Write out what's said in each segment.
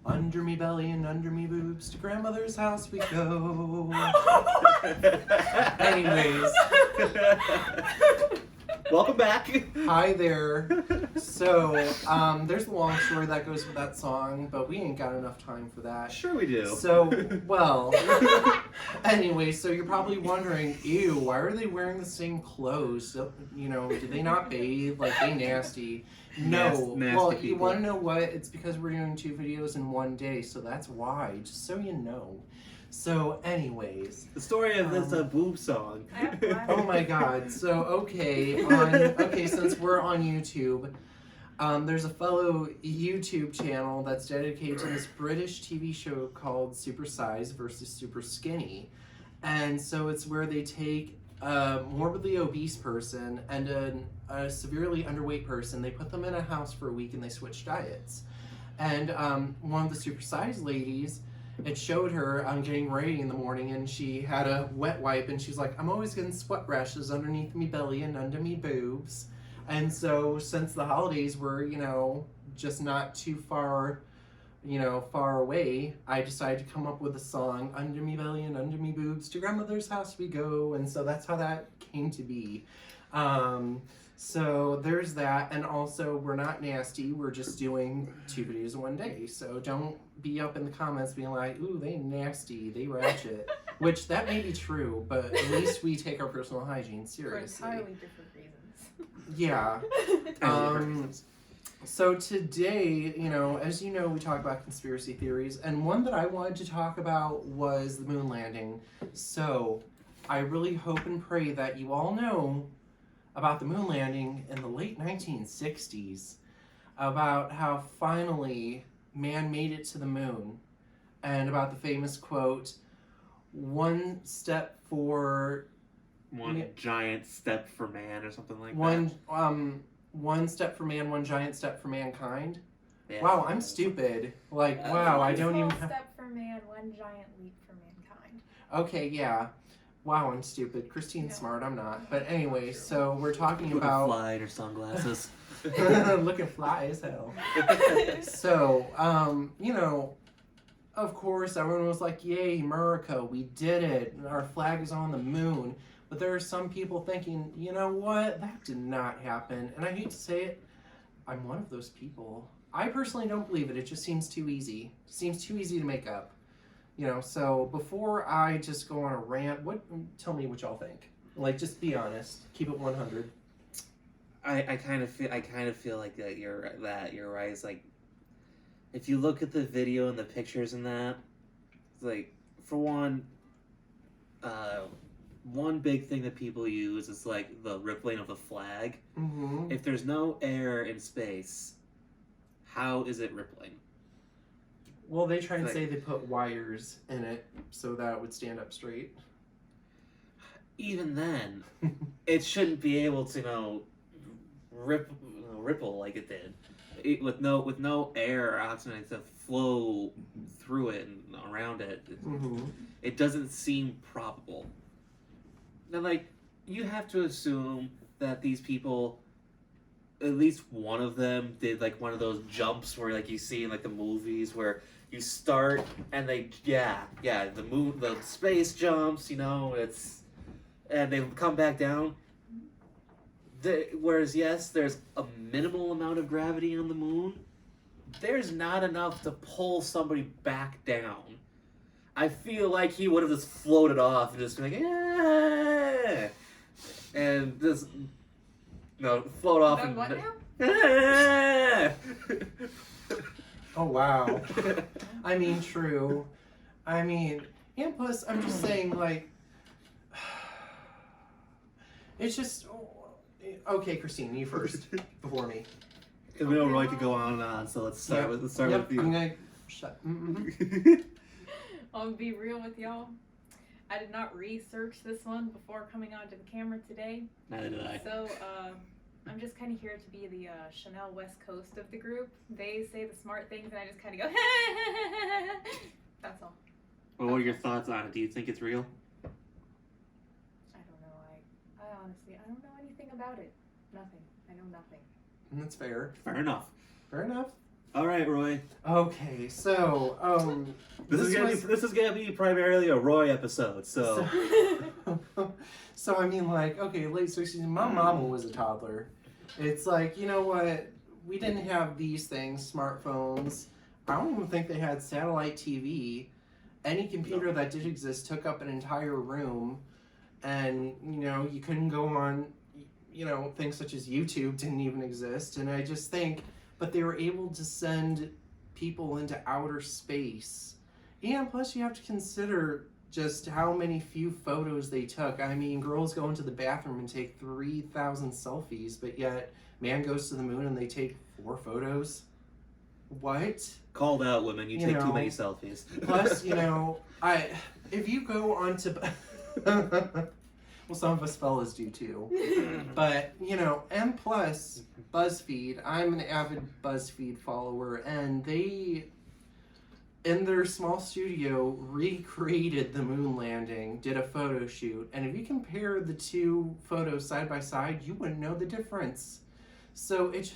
Under me belly and under me boobs, to grandmother's house we go. Anyways. Welcome back. Hi there. So, there's a long story that goes with that song, but we ain't got enough time for that. Sure we do. So, well, anyway, so you're probably wondering, ew, why are they wearing the same clothes? So, you know, do they not bathe? Like, they nasty. No. Nasty Well, people. you want to know what? It's because we're doing 2 videos in one day, so that's why, just so you know. So, anyways. The story of this boob song. Oh my god. So, okay, since we're on YouTube, there's a fellow YouTube channel that's dedicated to this British TV show called Super Size versus Super Skinny. And so it's where they take a morbidly obese person and a severely underweight person, they put them in a house for a week and they switch diets. And one of the Super Size ladies, it showed her getting ready in the morning, and she had a wet wipe, and she's like, I'm always getting sweat rashes underneath me belly and under me boobs. And so since the holidays were, you know, just not too far, you know, far away, I decided to come up with a song, Under Me Belly and Under Me Boobs, to grandmother's house we go. And so that's how that came to be. So there's that, and also we're not nasty, we're just doing 2 videos in one day, so don't be up in the comments being like, ooh, they nasty, they ratchet, which that may be true, but at least we take our personal hygiene seriously. For entirely different reasons. Yeah. So today, you know, as you know, we talk about conspiracy theories, and one that I wanted to talk about was the moon landing. So I really hope and pray that you all know about the moon landing in the late 1960s, about how finally man made it to the moon, and about the famous quote, one step for... One giant step for man, or something like that. One step for man, one giant step for mankind. Yeah. Wow, I'm stupid. Like, wow, I don't even... One small step for man, one giant leap for mankind. Okay, yeah. Wow, I'm stupid. Christine's smart, I'm not. But anyway, so we're talking about... Looking fly in her sunglasses. Looking fly as hell. So, you know, of course, everyone was like, yay, America, we did it. Our flag is on the moon. But there are some people thinking, you know what? That did not happen. And I hate to say it, I'm one of those people. I personally don't believe it. It just seems too easy. It seems too easy to make up. You know, so before I just go on a rant, tell me what y'all think. Like, just be honest. Keep it 100. I kind of feel like that you're right. It's like, if you look at the video and the pictures and that, it's like, for one big thing that people use is like the rippling of the flag. Mm-hmm. If there's no air in space, how is it rippling? Well, they try and say they put wires in it so that it would stand up straight. Even then, it shouldn't be able to, you know, ripple like it did. With no air or oxygen to flow through it and around it. It doesn't seem probable. Now, like, you have to assume that these people, at least one of them did like one of those jumps where like you see in like the movies where you start and the space jumps, you know, and they come back down. Whereas yes, there's a minimal amount of gravity on the moon, there's not enough to pull somebody back down. I feel like he would have just floated off and just been like, eh, and just float off and what now? Oh wow. I mean, true. I mean, and plus, I'm just saying, like, it's just okay. Christine, you first before me. Because we know Roy could go on and on, so let's start with you. I'm gonna shut. I'll be real with y'all. I did not research this one before coming onto the camera today. Neither did I. So, I'm just kind of here to be the Chanel West Coast of the group. They say the smart things, and I just kind of go, that's all. Well, what are your thoughts on it? Do you think it's real? I don't know. I honestly, I don't know anything about it. Nothing. I know nothing. That's fair. Fair enough. Fair enough. All right, Roy. Okay, so This is gonna be primarily a Roy episode. So so I mean, like, okay, late 60s. My mama was a toddler. It's like, you know what? We didn't have these things, smartphones. I don't even think they had satellite TV. Any computer that did exist took up an entire room, and you know, you couldn't go on. You know, things such as YouTube didn't even exist, and I just think, but they were able to send people into outer space. And plus, you have to consider just how many few photos they took. I mean, girls go into the bathroom and take 3,000 selfies, but yet man goes to the moon and they take 4 photos. What? called out, women. You take too many selfies. Plus, you know, if you go onto well, some of us fellas do too. But, you know, and plus, BuzzFeed, I'm an avid BuzzFeed follower, and they, in their small studio, recreated the moon landing, did a photo shoot, and if you compare the 2 photos side by side, you wouldn't know the difference. So it's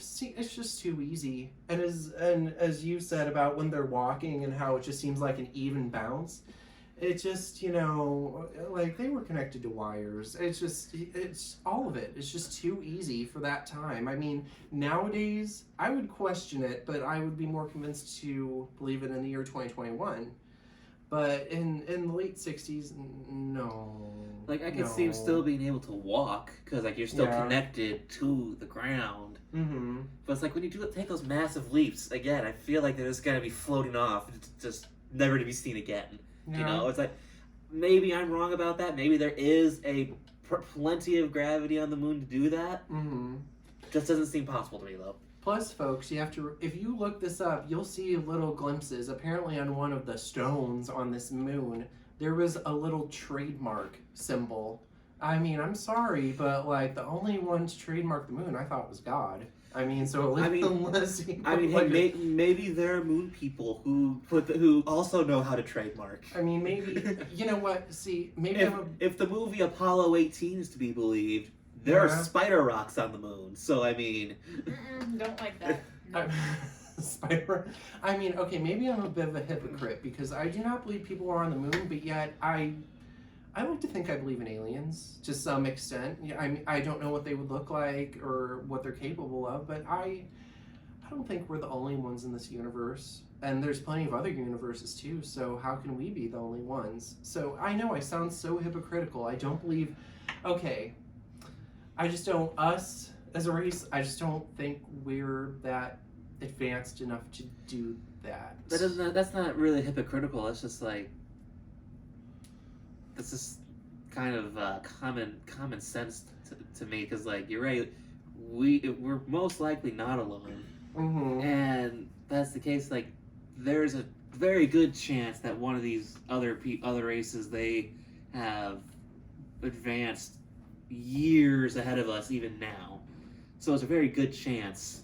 just too easy. And as you said about when they're walking and how it just seems like an even bounce, it just, you know, like they were connected to wires. It's all of it. It's just too easy for that time. I mean, nowadays, I would question it, but I would be more convinced to believe it in the year 2021. But in the late 60s, no. Like, I can see him still being able to walk, because, like, you're still connected to the ground. Mm-hmm. But it's like, when you take those massive leaps, again, I feel like they're just going to be floating off, just never to be seen again. Yeah. You know, it's like, maybe I'm wrong about that. Maybe there is plenty of gravity on the moon to do that. Mm-hmm. Just doesn't seem possible to me, though. Plus, folks, you have to, if you look this up, you'll see little glimpses. Apparently on one of the stones on this moon, there was a little trademark symbol. I mean, I'm sorry, but like the only one to trademark the moon I thought was God. I mean, so unless maybe there are moon people who also know how to trademark. I mean, maybe, you know what, see, maybe if the movie Apollo 18 is to be believed, there are spider rocks on the moon, so I mean... don't like that. No. Spider... I mean, okay, maybe I'm a bit of a hypocrite, because I do not believe people are on the moon, but yet I like to think I believe in aliens, to some extent. I don't know what they would look like, or what they're capable of, but I don't think we're the only ones in this universe. And there's plenty of other universes too, so how can we be the only ones? So I know I sound so hypocritical. I don't believe... Okay... I just don't, us as a race, I just don't think we're that advanced enough to do that. That's not really hypocritical. That's just like, that's just kind of common sense to me. Because like you're right, we're most likely not alone. Mm-hmm. And that's the case. Like there's a very good chance that one of these other races, they have advanced years ahead of us even now, so it's a very good chance,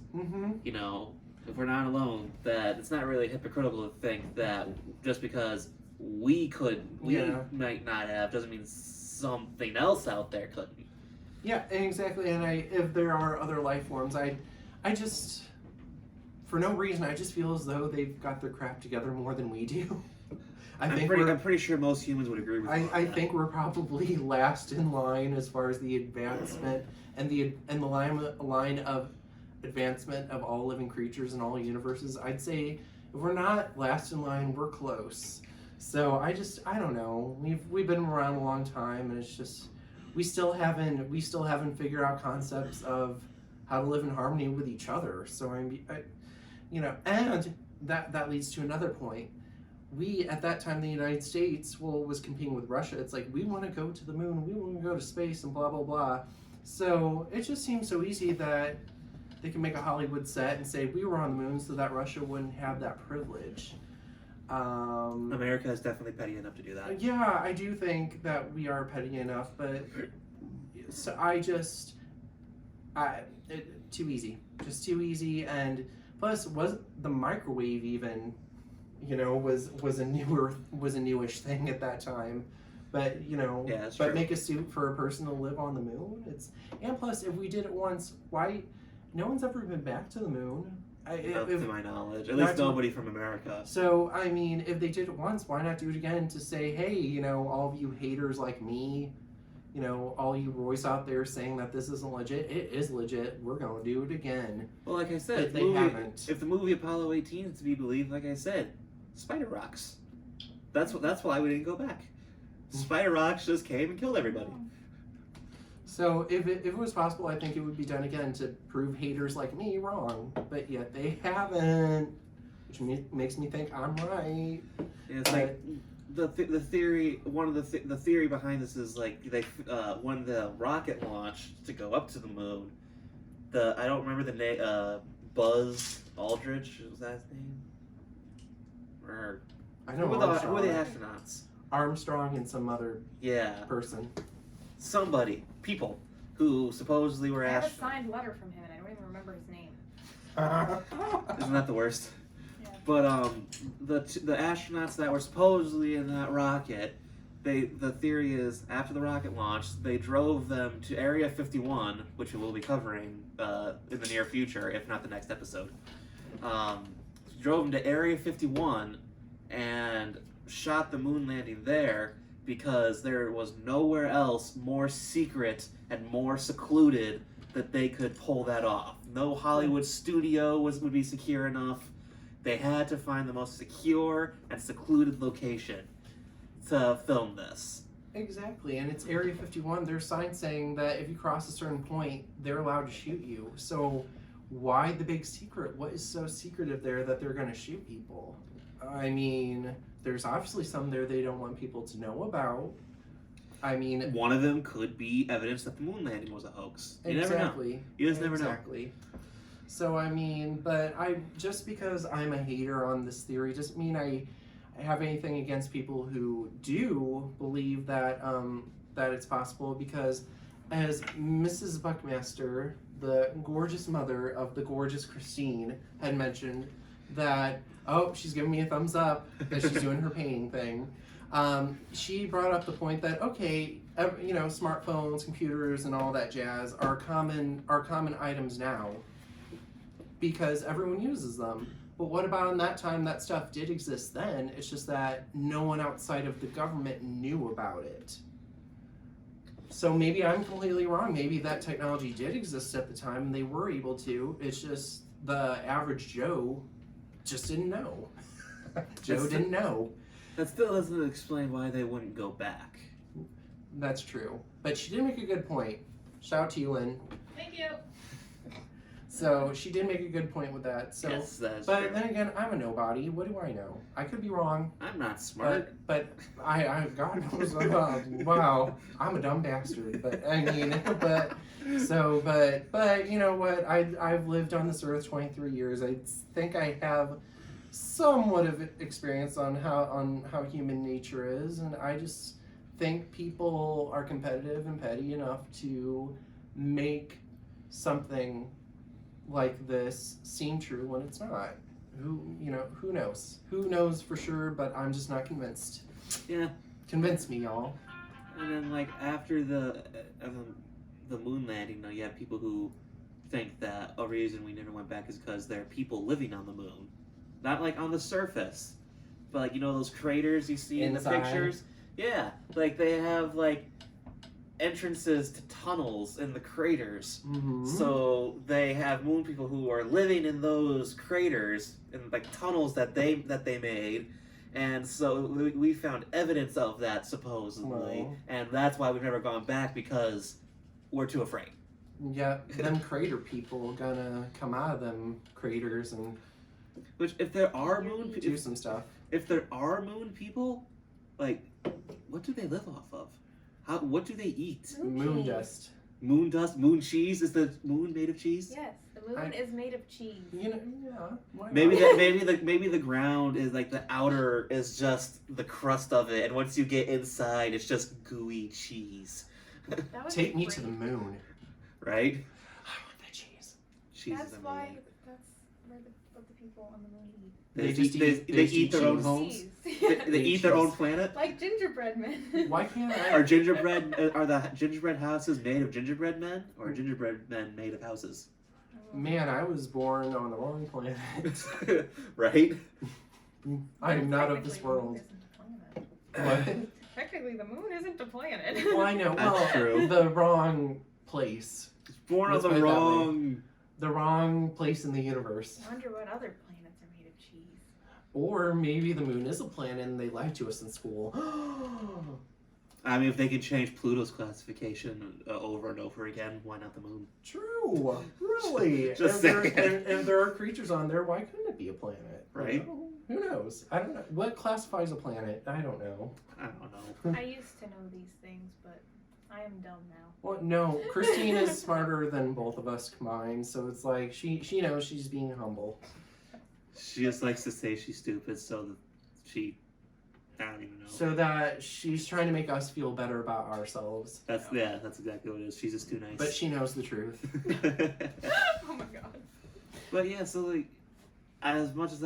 you know, if we're not alone, that it's not really hypocritical to think that just because we might not have doesn't mean something else out there couldn't. Yeah, exactly. And if there are other life forms, I just, for no reason, I just feel as though they've got their crap together more than we do. I'm pretty sure most humans would agree with you. I think we're probably last in line as far as the advancement and the line of advancement of all living creatures in all universes. I'd say if we're not last in line, we're close. So I don't know. We've been around a long time, and it's just we still haven't figured out concepts of how to live in harmony with each other. So you know, and that leads to another point. We, at that time, the United States, was competing with Russia. It's like, we want to go to the moon, we want to go to space, and blah, blah, blah. So it just seems so easy that they can make a Hollywood set and say, we were on the moon, so that Russia wouldn't have that privilege. America is definitely petty enough to do that. Yeah, I do think that we are petty enough, but so too easy. Just too easy, and plus, was the microwave even... you know, was a newish thing at that time, but you know, true. Make a suit for a person to live on the moon. And plus, if we did it once, why? No one's ever been back to the moon. to my knowledge. At not least to- nobody from America. So, I mean, if they did it once, why not do it again to say, hey, you know, all of you haters like me, you know, all you Royce out there saying that this isn't legit, it is legit. We're going to do it again. Well, like I said, But if they the movie, haven't. if the movie Apollo 18 is to be believed, like I said, Spider Rocks. That's why we didn't go back. Spider Rocks just came and killed everybody. So, if it was possible, I think it would be done again to prove haters like me wrong. But yet they haven't, which makes me think I'm right. Yeah, it's like the theory. One of the theory behind this is like they when the rocket launched to go up to the moon. I don't remember the name. Buzz Aldrich, was that his name? Or I know who were Armstrong. the astronauts? Armstrong and some other Yeah, person. people who supposedly were I have a astronauts. signed letter from him, and I don't even remember his name. Isn't that the worst? Yeah. But the astronauts that were supposedly in that rocket, the theory is after the rocket launched, they drove them to Area 51, which we will be covering in the near future, if not the next episode. Drove them to Area 51 and shot the moon landing there because there was nowhere else more secret and more secluded that they could pull that off. No Hollywood studio would be secure enough. They had to find the most secure and secluded location to film this. Exactly, and it's Area 51. There's signs saying that if you cross a certain point, they're allowed to shoot you. So why the big secret? What is so secretive there that they're going to shoot people? I mean, there's obviously some there they don't want people to know about. I mean, One of them could be evidence that the moon landing was a hoax. You never know. exactly. You just never know. Exactly. So I mean, but just because I'm a hater on this theory doesn't mean I have anything against people who do believe that that it's possible, because as Mrs. Buckmaster, the gorgeous mother of the gorgeous Christine, had mentioned that, oh, she's giving me a thumbs up that she's doing her painting thing. She brought up the point that, okay, you know, smartphones, computers, and all that jazz are common items now because everyone uses them. But what about in that time that stuff did exist then? It's just that no one outside of the government knew about it. So maybe I'm completely wrong. Maybe that technology did exist at the time and they were able to. It's just the average Joe just didn't know. Joe didn't know. That still doesn't explain why they wouldn't go back. That's true. But she did make a good point. Shout out to you, Lynn. Thank you. So she did make a good point with that. So, Yes, that's but true. then again, I'm a nobody. What do I know? I could be wrong. I'm not smart. But I God knows, wow, I'm a dumb bastard. But I mean, but you know what? I've lived on this earth 23 years. I think I have somewhat of experience on how human nature is, and I just think people are competitive and petty enough to make something like this seem true when it's not. Who knows? Who knows for sure, but I'm just not convinced. Yeah. Convince me, y'all. And then, like, after the moon landing, you have people who think that a reason we never went back is because there are people living on the moon. Not, like, on the surface, but, like, you know those craters you see in the Inside. pictures? Yeah. Like, they have, like, entrances to tunnels in the craters. Mm-hmm. So they have moon people who are living in those craters, in, like, tunnels that they made. And so we found evidence of that, supposedly. Wow. And that's why we've never gone back, because we're too afraid. Yeah, them crater people gonna come out of them craters and Which, if there are moon do people, some stuff. if there are moon people, like, what do they live off of? What do they eat? Moon cheese. dust. Moon dust, moon cheese. Is the moon made of cheese? Yes, the moon is made of cheese. You know, yeah. Why Maybe not? maybe the ground is like the outer is just the crust of it, and once you get inside, it's just gooey cheese, That would Take be me great. to the moon. right? I want that cheese. Cheese That's is why. amazing. That's what the people on the moon eat. They just just they eat eat their own cheese. homes. Cheese. They eat their own planet. Like gingerbread men. Why can't I? Are gingerbread are the gingerbread houses made of gingerbread men, or are gingerbread men made of houses? Man, I was born on the wrong planet. Right? I am not of this world. What? Technically, the moon isn't a planet. Well, I know. That's Well, true. the wrong place. Born on Let's the put it that way. wrong. The wrong place in the universe. I wonder what other planets are made of cheese. Or maybe the moon is a planet and they lied to us in school. I mean, if they can change Pluto's classification over and over again, why not the moon? True. Really. Just if there are creatures on there, why couldn't it be a planet? Right? Who knows? I don't know. What classifies a planet? I don't know. I don't know. I used to know these things, but I am dumb now. Well, no. Christine is smarter than both of us combined, so it's like she knows she's being humble. She just likes to say she's stupid, so that she. I don't even know. So that she's trying to make us feel better about ourselves. That's exactly what it is. She's just too nice. But she knows the truth. Oh my god. But yeah, so like, as much as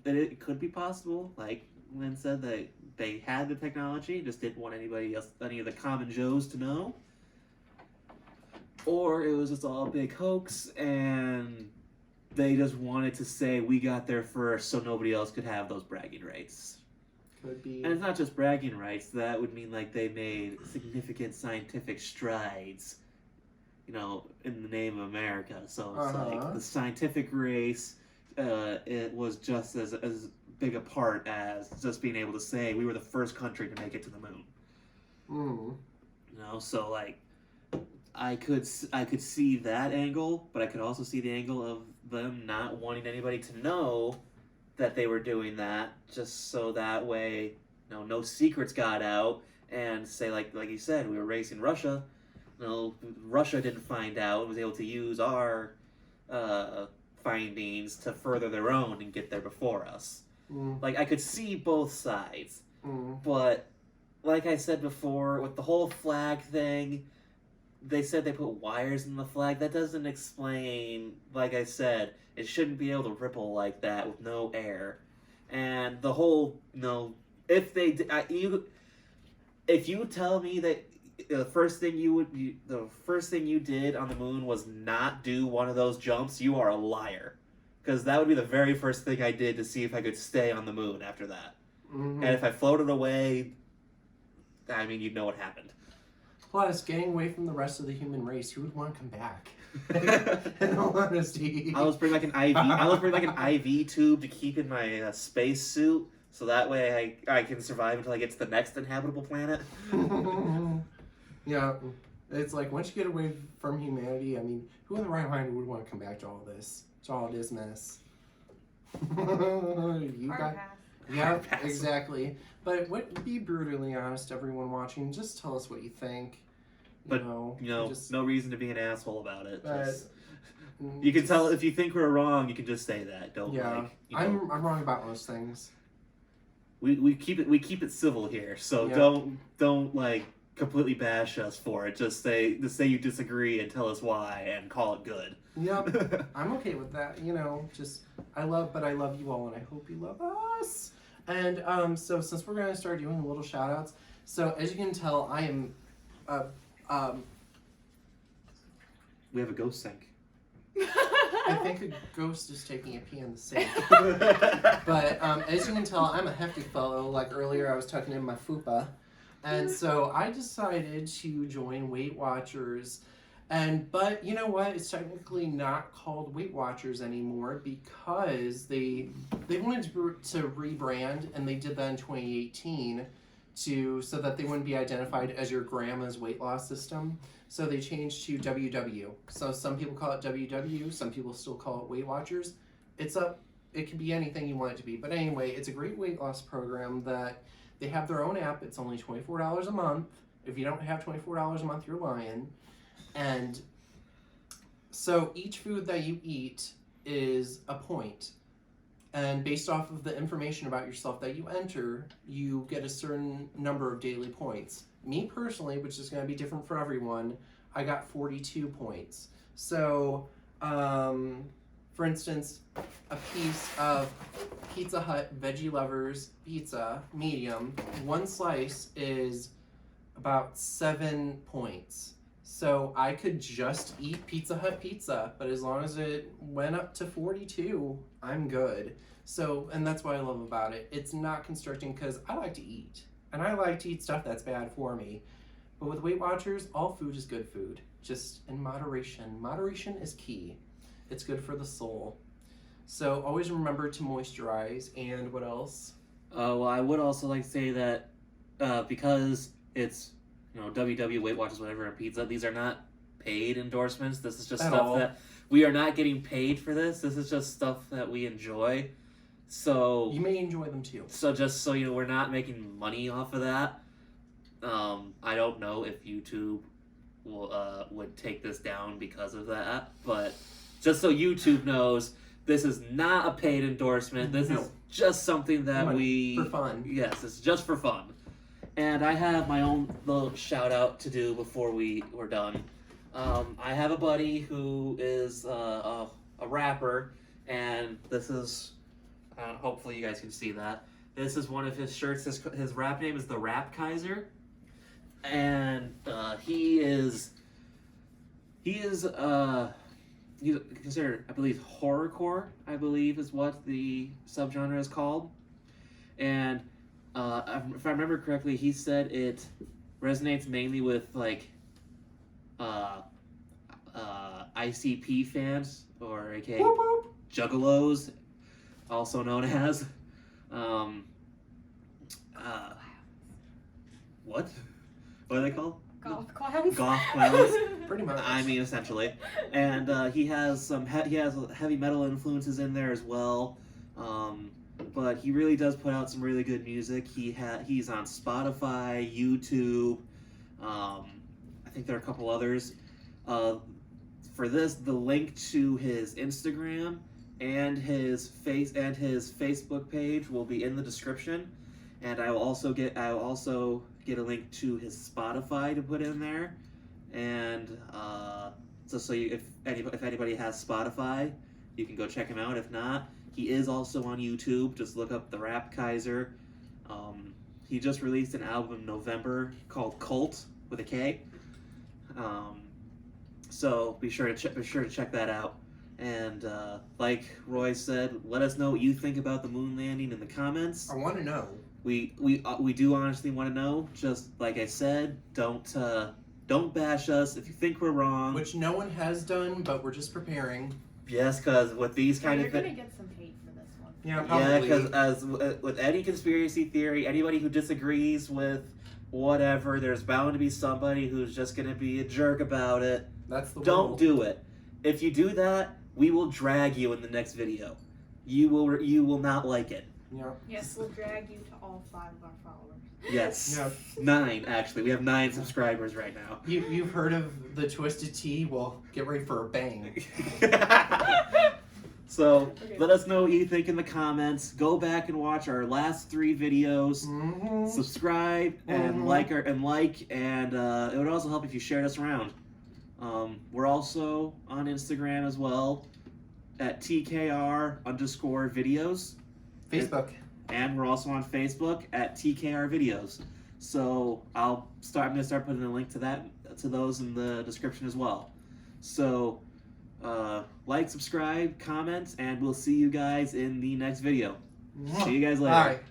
it could be possible, like Lynn said, that they had the technology, just didn't want anybody else, any of the common Joes, to know, or it was just all a big hoax, and they just wanted to say we got there first, so nobody else could have those bragging rights. Could be. And it's not just bragging rights. That would mean like they made significant scientific strides, you know, in the name of America. So it's like the scientific race, it was just as big a part as just being able to say we were the first country to make it to the moon. You know, so like I could see that angle, but I could also see the angle of them not wanting anybody to know that they were doing that, just so that way, you know, no secrets got out, and say like you said, we were racing Russia. You know, Russia didn't find out and was able to use our findings to further their own and get there before us. Like, I could see both sides, but like I said before, with the whole flag thing, they said they put wires in the flag. That doesn't explain, like I said, it shouldn't be able to ripple like that with no air. And the whole, you know, if they if you tell me that the first thing you did on the moon was not do one of those jumps, you are a liar. Because that would be the very first thing I did to see if I could stay on the moon after that. And if I floated away, I mean, you'd know what happened. Plus, getting away from the rest of the human race, who would want to come back? In all honesty, I was bring like an IV. I was bring like an IV tube to keep in my space suit, so that way I can survive until I get to the next inhabitable planet. Yeah, it's like once you get away from humanity, I mean, who in the right mind would want to come back to all this? To all this mess? You got. Yeah, exactly. But be brutally honest, everyone watching. Just tell us what you think. But no reason to be an asshole about it. You can tell if you think we're wrong. You can just say that. Don't. Yeah, I'm wrong about most things. We keep it civil here, so don't like completely bash us for it. Just say you disagree and tell us why and call it good. Yep, I'm okay with that. You know, just I love you all, and I hope you love us. And so since we're gonna start doing little shout outs, so as you can tell, I am we have a ghost sink. I think a ghost is taking a pee in the sink. But as you can tell, I'm a hefty fellow. Like earlier, I was tucking in my fupa. And so I decided to join Weight Watchers. But you know what? It's technically not called Weight Watchers anymore because they wanted to rebrand, and they did that in 2018 so that they wouldn't be identified as your grandma's weight loss system. So they changed to WW. So some people call it WW, some people still call it Weight Watchers. It can be anything you want it to be. But anyway, it's a great weight loss program that they have their own app. It's only $24 a month. If you don't have $24 a month, you're lying. And so each food that you eat is a point. And based off of the information about yourself that you enter, you get a certain number of daily points. Me personally, which is going to be different for everyone, I got 42 points. So, for instance, a piece of Pizza Hut Veggie Lovers pizza, medium, one slice is about 7 points. So I could just eat Pizza Hut pizza, but as long as it went up to 42, I'm good. So, and that's what I love about it. It's not constricting because I like to eat. And I like to eat stuff that's bad for me. But with Weight Watchers, all food is good food. Just in moderation. Moderation is key. It's good for the soul. So always remember to moisturize. And what else? Well, I would also like to say that because it's WW Weight Watchers, whatever, and pizza, these are not paid endorsements. This is just At stuff all. that we are not getting paid for this. This is just stuff that we enjoy. So You may enjoy them too. So just so you know, we're not making money off of that. I don't know if YouTube will would take this down because of that, but just so YouTube knows, this is not a paid endorsement. This is just something that For fun. Yes, it's just for fun. And I have my own little shout out to do before we're done. I have a buddy who is a rapper, and this is. Hopefully you guys can see that. This is one of his shirts. His rap name is the Rap Kaiser, and he's considered, I believe, horrorcore. I believe is what the subgenre is called. And if I remember correctly, he said it resonates mainly with like ICP fans, or aka Whoop, whoop. juggalos, also known as what are they called? Golf clowns. Goth clowns. Pretty much. I mean, essentially. And he has heavy metal influences in there as well. But he really does put out some really good music. He's on Spotify, YouTube. I think there are a couple others. For this, the link to his Instagram and his Facebook page will be in the description, and I will also get a link to his Spotify to put in there, and if anybody has Spotify, you can go check him out. If not, he is also on YouTube. Just look up the Rap Kaiser. He just released an album in November called Cult with a K. So be sure to check that out. And like Roy said, let us know what you think about the moon landing in the comments. I want to know. We do honestly want to know. Just like I said, don't bash us if you think we're wrong. Which no one has done, but we're just preparing. Yes, because with these kind You're of gonna get some hate for this one. Yeah, probably. yeah, because as with any conspiracy theory, anybody who disagrees with whatever, there's bound to be somebody who's just gonna be a jerk about it. That's the Don't world. do it. If you do that, we will drag you in the next video. You will not like it. Yeah. Yes, we'll drag you to all 5 of our followers. Yes. Yeah. 9, actually. We have 9 subscribers right now. You've heard of the Twisted Tea? Well, get ready for a bang. So Okay. let us know what you think in the comments. Go back and watch our last 3 videos. Mm-hmm. Subscribe and like, and it would also help if you shared us around. We're also on Instagram as well at TKR_videos. Facebook. And we're also on Facebook at TKR Videos. So I'm gonna start putting a link to those in the description as well. So like, subscribe, comment, and we'll see you guys in the next video. See you guys later. All right.